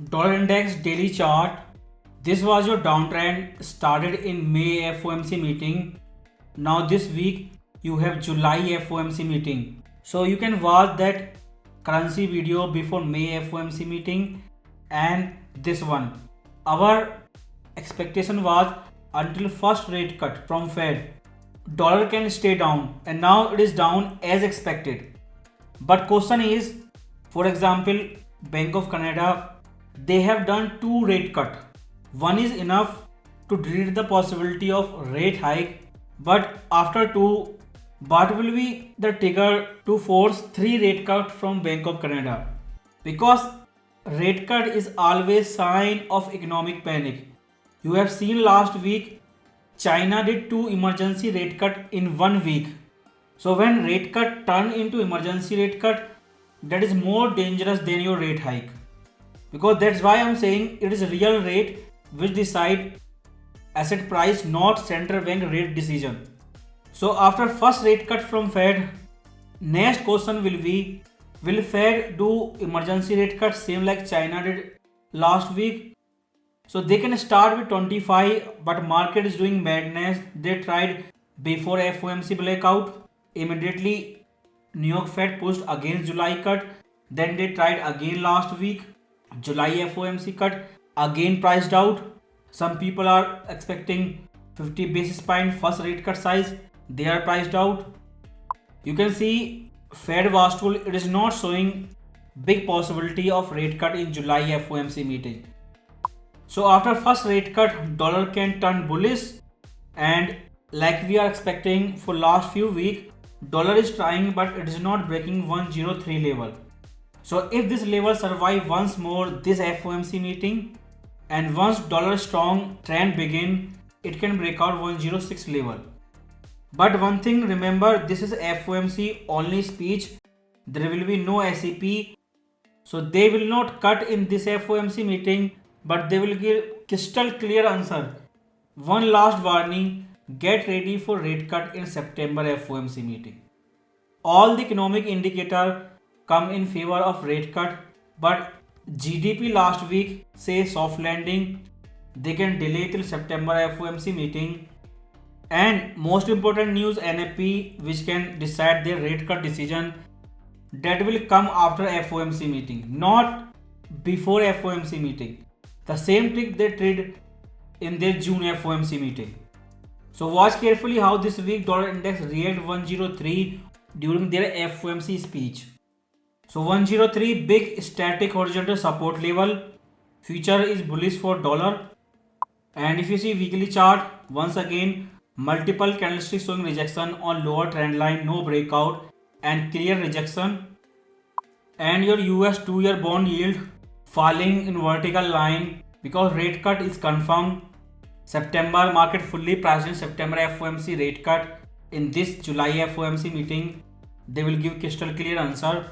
Dollar index daily chart. This was your downtrend started in May FOMC meeting. Now this week you have July FOMC meeting. So you can watch that currency video before May FOMC meeting and this one. Our expectation was until first rate cut from Fed, dollar can stay down, and now it is down as expected. But question is, for example, Bank of Canada, they have done two rate cut. One is enough to delete the possibility of rate hike, but after two, what will be the trigger to force three rate cut from Bank of Canada? Because rate cut is always sign of economic panic. You have seen last week China did two emergency rate cut in 1 week. So when rate cut turn into emergency rate cut, that is more dangerous than your rate hike. Because that's why I'm saying it is real rate which decide asset price, not central bank rate decision. So after first rate cut from Fed, next question will be, will Fed do emergency rate cut same like China did last week? So they can start with 25, but market is doing madness. They tried before FOMC blackout. Immediately New York Fed pushed against July cut. Then they tried again last week. July FOMC cut again priced out. Some people are expecting 50 basis point first rate cut size. They are priced out. You can see Fed was told it is not showing big possibility of rate cut in July FOMC meeting. So after first rate cut, dollar can turn bullish, and like we are expecting for last few weeks, dollar is trying but it is not breaking 103 level. So if this level survive once more this FOMC meeting, and once dollar strong trend begin, it can break out 106 level. But one thing remember, this is FOMC only speech. There will be no SEP. So they will not cut in this FOMC meeting, but they will give crystal clear answer. One last warning, get ready for rate cut in September FOMC meeting. All the economic indicator come in favor of rate cut, but GDP last week say soft landing. They can delay till September FOMC meeting. And most important news, NFP, which can decide their rate cut decision, that will come after FOMC meeting, not before FOMC meeting. The same trick they tried in their June FOMC meeting. So watch carefully how this week dollar index react 103 during their FOMC speech. So 103 big static horizontal support level. Future is bullish for dollar. And if you see weekly chart, once again multiple candlesticks showing rejection on lower trend line, no breakout and clear rejection. And your US 2-year bond yield falling in vertical line because rate cut is confirmed. September market fully priced in September FOMC rate cut. In this July FOMC meeting, they will give crystal clear answer.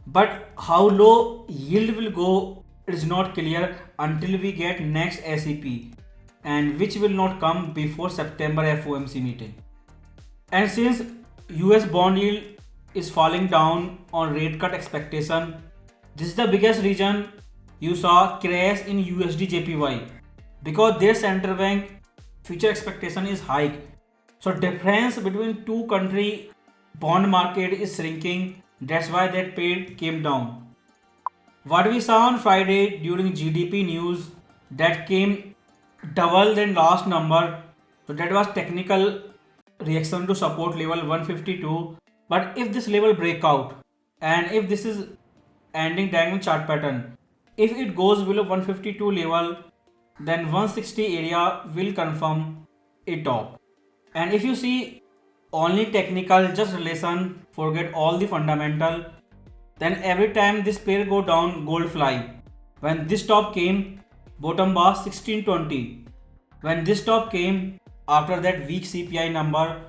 But how low yield will go, it is not clear until we get next SEP, and which will not come before September FOMC meeting. And since US bond yield is falling down on rate cut expectation, this is the biggest reason you saw crash in USD JPY, because their central bank future expectation is high. So difference between two country bond market is shrinking. That's why that pair came down. What we saw on Friday during GDP news, that came double than last number. So that was technical reaction to support level 152. But if this level break out, and if this is ending diagonal chart pattern, if it goes below 152 level, then 160 area will confirm a top. And if you see only technical, just relation, forget all the fundamental, then every time this pair go down, gold fly. When this top came, bottom was 1620. When this top came, after that weak CPI number,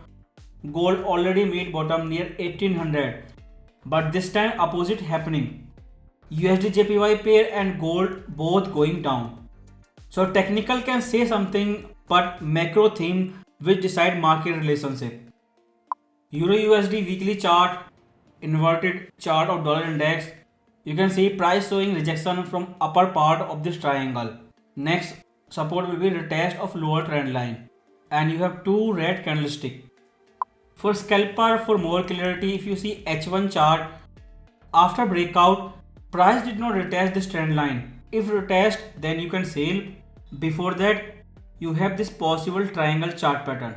gold already made bottom near 1800. But this time opposite happening. USD JPY pair and gold both going down. So technical can say something, but macro theme which decide market relationship. Euro USD weekly chart, inverted chart of dollar index. You can see price showing rejection from upper part of this triangle. Next support will be retest of lower trend line, and you have two red candlestick. For scalper, for more clarity, if you see H1 chart, after breakout, price did not retest this trend line. If retest, then you can sell. Before that, you have this possible triangle chart pattern.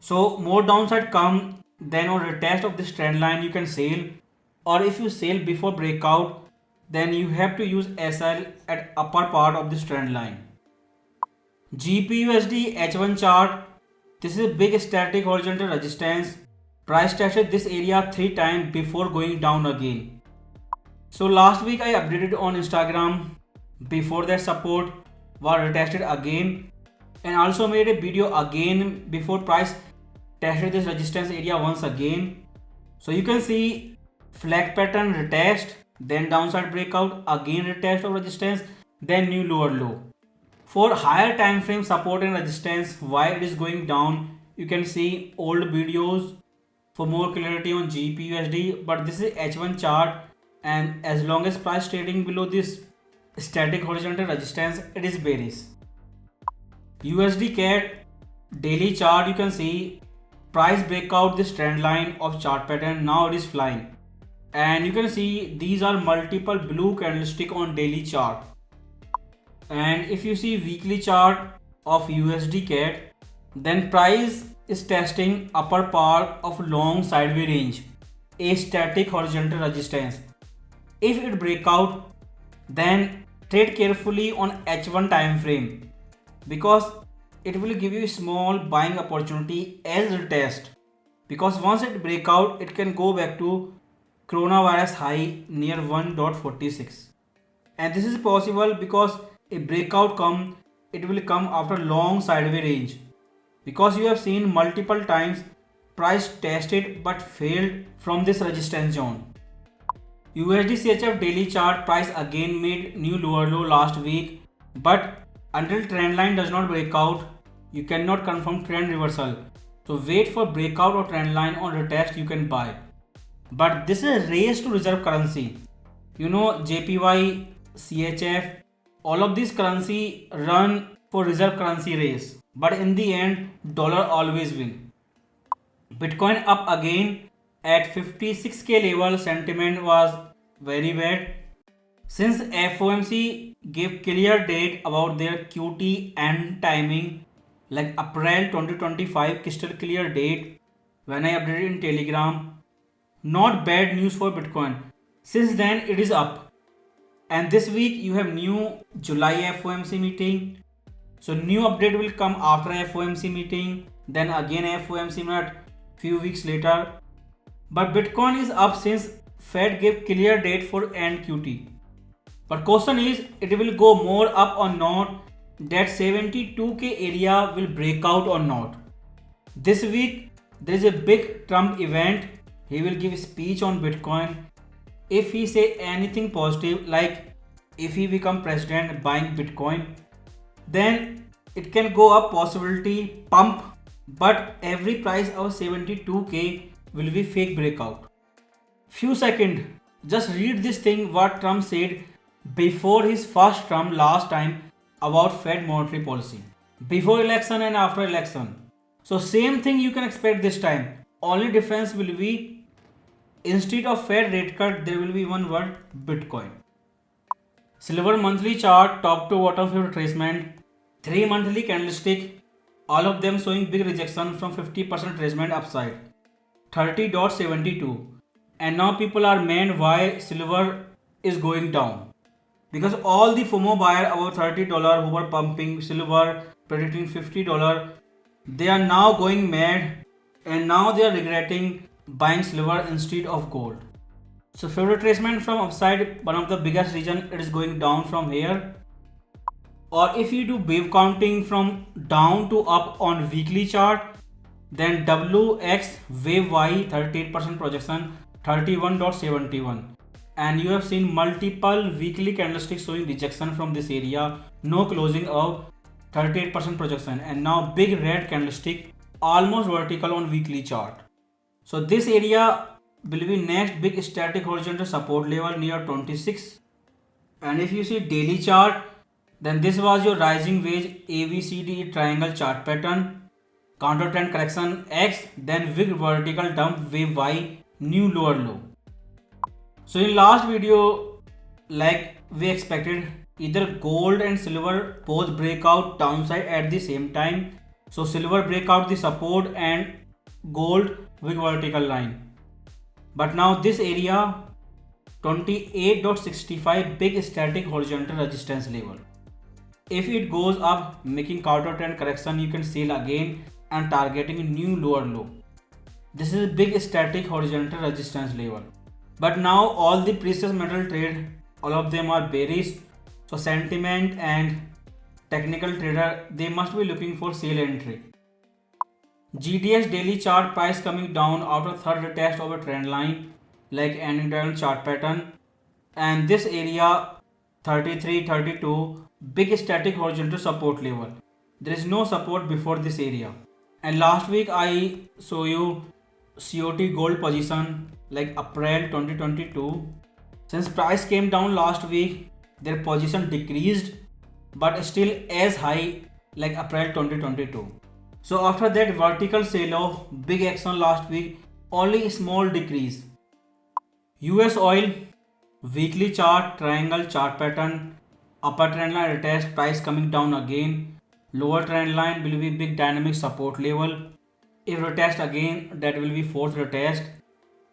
So more downside come, then on retest of this trend line you can sell, or if you sell before breakout, then you have to use SL at upper part of this trend line. GPUSD H1 chart, this is a big static horizontal resistance. Price tested this area 3 times before going down again. So last week I updated on Instagram. Before that support was retested again, and also made a video again before price tested this resistance area once again. So you can see flag pattern retest, then downside breakout, again retest of resistance, then new lower low. For higher time frame support and resistance, why it is going down, you can see old videos for more clarity on GPUSD. But this is H1 chart, and as long as price trading below this static horizontal resistance, it is bearish. USD CAD daily chart, you can see price break out this trend line of chart pattern. Now it is flying, and you can see these are multiple blue candlestick on daily chart. And if you see weekly chart of USD CAD, then price is testing upper part of long sideways range, a static horizontal resistance. If it break out, then trade carefully on H1 time frame, because it will give you a small buying opportunity as a test. Because once it break out, it can go back to coronavirus high near 1.46, and this is possible because a breakout come, it will come after long sideways range, because you have seen multiple times price tested but failed from this resistance zone. USD CHF daily chart, price again made new lower low last week, but until trend line does not break out, you cannot confirm trend reversal. So wait for breakout or trend line on retest, you can buy. But this is a race to reserve currency. You know, JPY, CHF, all of these currency run for reserve currency race. But in the end, dollar always win. Bitcoin up again at 56k level. Sentiment was very bad. Since FOMC gave clear date about their QT and timing, like April 2025, crystal clear date, when I updated in Telegram, not bad news for Bitcoin. Since then it is up, and this week you have new July FOMC meeting. So new update will come after FOMC meeting, then again FOMC minute few weeks later. But Bitcoin is up since Fed gave clear date for end QT. But question is, it will go more up or not? That 72k area will break out or not? This week there is a big Trump event. He will give a speech on Bitcoin. If he say anything positive, like if he become president buying Bitcoin, then it can go up, possibility pump, but every price of 72k will be fake breakout. Few seconds, just read this thing what Trump said before his first term last time about Fed monetary policy, before election and after election. So same thing you can expect this time. Only difference will be, instead of Fed rate cut, there will be one word, Bitcoin. Silver monthly chart, top to bottom favorite retracement, 3 monthly candlestick, all of them showing big rejection from 50% retracement upside, 30.72. And now people are mad why silver is going down, because all the FOMO buyer about $30 who were pumping silver, predicting $50, they are now going mad, and now they are regretting buying silver instead of gold. So favorite retracement from upside, one of the biggest reason it is going down from here. Or if you do wave counting from down to up on weekly chart, then WX wave Y 38% projection 31.71, and you have seen multiple weekly candlesticks showing rejection from this area, no closing of 38% projection, and now big red candlestick almost vertical on weekly chart. So this area will be next big static horizontal support level near 26. And if you see daily chart, then this was your rising wedge ABCD triangle chart pattern, counter trend correction X, then big vertical dump wave Y, new lower low. So in last video, like we expected, either gold and silver both break out downside at the same time. So silver break out the support and gold with vertical line. But now this area 28.65 big static horizontal resistance level. If it goes up making counter trend correction, you can sell again and targeting a new lower low. This is big static horizontal resistance level. But now all the precious metal trade, all of them are bearish. So sentiment and technical trader, they must be looking for sell entry. GDX daily chart price coming down after third retest of a trend line like an internal chart pattern, and this area 33 32 big static horizontal support level. There is no support before this area. And last week I show you COT gold position like April 2022. Since price came down last week, their position decreased but still as high like April 2022. So after that vertical sell off, big action last week, only small decrease. US oil weekly chart triangle chart pattern, upper trend line retest, price coming down again, lower trend line will be big dynamic support level. If retest again, that will be fourth retest.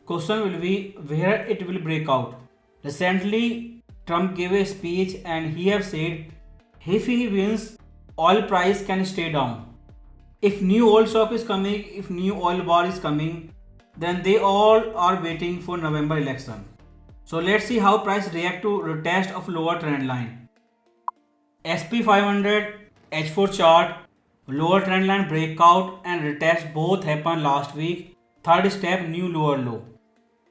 Question will be where it will break out. Recently Trump gave a speech and he have said if he wins, oil price can stay down. If new oil stock is coming, if new oil bar is coming, then they all are waiting for November election. So let's see how price react to retest of lower trend line. SP 500 H4 chart, lower trend line breakout and retest both happened last week. Third step, new lower low.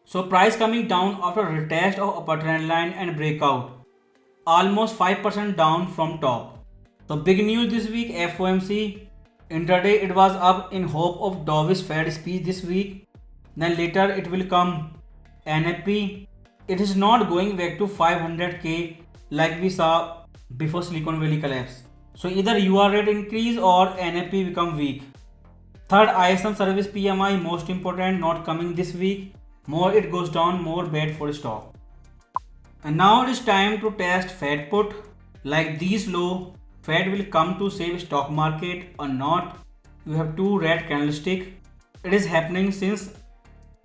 So price coming down after retest of upper trend line and breakout, almost 5% down from top. So big news this week, FOMC. Intraday it was up in hope of dovish Fed speech this week. Then later it will come NFP. It is not going back to 500k like we saw before Silicon Valley collapse. So either UR rate increase or NFP become weak. Third, ISM service PMI most important, not coming this week. More it goes down, more bad for stock. And now it is time to test Fed put. Like these low, Fed will come to save stock market or not. You have two red candlestick. It is happening since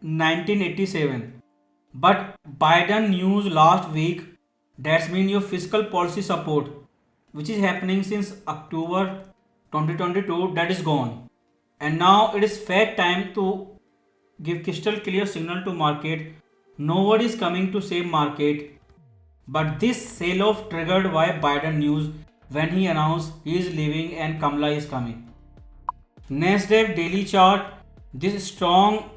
1987. But Biden news last week, that's mean your fiscal policy support, which is happening since October 2022, that is gone. And now it is Fed time to give crystal clear signal to market. Nobody is coming to save market. But this sell-off triggered by Biden news when he announced he is leaving and Kamala is coming. Nasdaq daily chart, this strong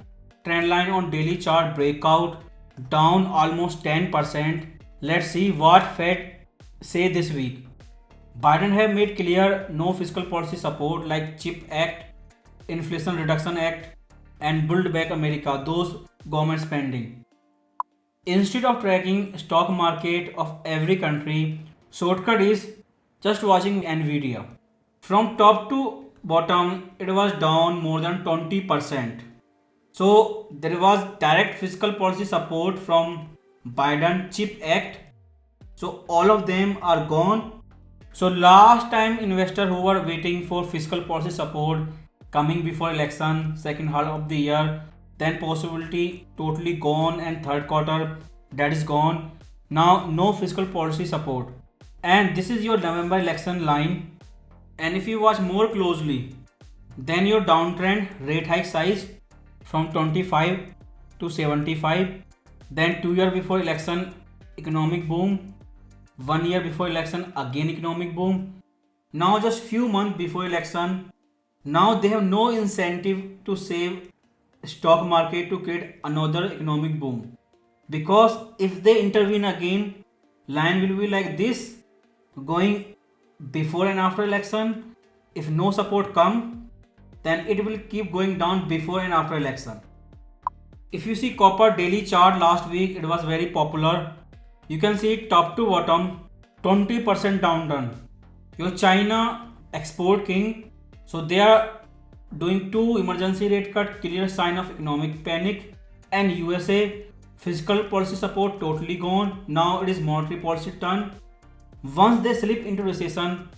trend line on daily chart breakout down almost 10%. Let's see what Fed say this week. Biden have made clear no fiscal policy support like CHIP Act, Inflation Reduction Act and Build Back America, those government spending. Instead of tracking stock market of every country, shortcut is just watching Nvidia. From top to bottom, it was down more than 20%. So there was direct fiscal policy support from Biden CHIP Act. So all of them are gone. So last time investors who were waiting for fiscal policy support coming before election, second half of the year, then possibility totally gone and third quarter that is gone. Now no fiscal policy support. And this is your November election line. And if you watch more closely, then your downtrend rate hike size from 25 to 75. Then 2 years before election economic boom. 1 year before election again economic boom. Now just few months before election, now they have no incentive to save stock market to create another economic boom. Because if they intervene again, line will be like this going before and after election. If no support come, then it will keep going down before and after election. If you see copper daily chart last week, it was very popular. You can see top to bottom 20% downturn. Your China export king, so they are doing two emergency rate cut, clear sign of economic panic, and USA fiscal policy support totally gone. Now it is monetary policy turn. Once they slip into recession,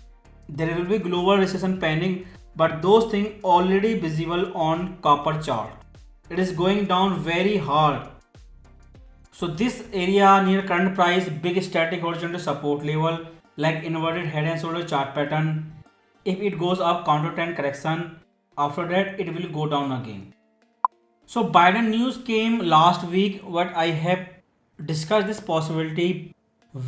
there will be global recession panic, but those things already visible on copper chart. It is going down very hard. So this area near current price, big static horizontal support level like inverted head and shoulder chart pattern. If it goes up, counter trend correction. After that, it will go down again. So Biden news came last week. What I have discussed this possibility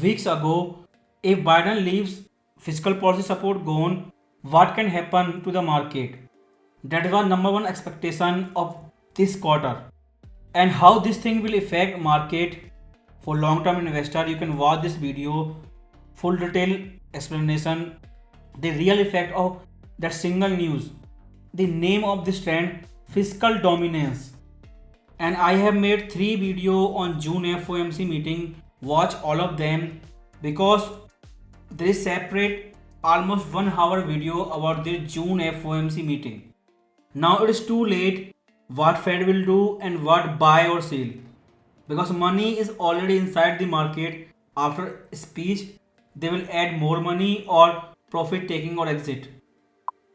weeks ago. If Biden leaves fiscal policy support gone, what can happen to the market? That was number one expectation of this quarter. And how this thing will affect market for long term investor, you can watch this video, full detail explanation, the real effect of that single news. The name of this trend, fiscal dominance. And I have made 3 video on June FOMC meeting. Watch all of them because there is separate almost 1 hour video about the June FOMC meeting. Now it is too late what Fed will do and what buy or sell because money is already inside the market. After speech they will add more money or profit taking or exit.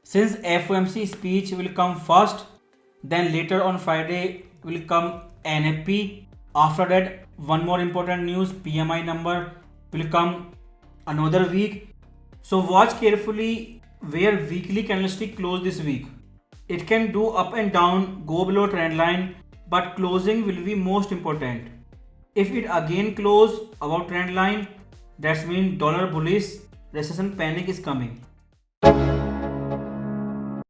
Since FOMC speech will come first, then later on Friday will come NFP. After that, one more important news, PMI number will come another week. So watch carefully where weekly candlestick close this week. It can do up and down, go below trend line, but closing will be most important. If it again close above trend line, that means dollar bullish, recession panic is coming.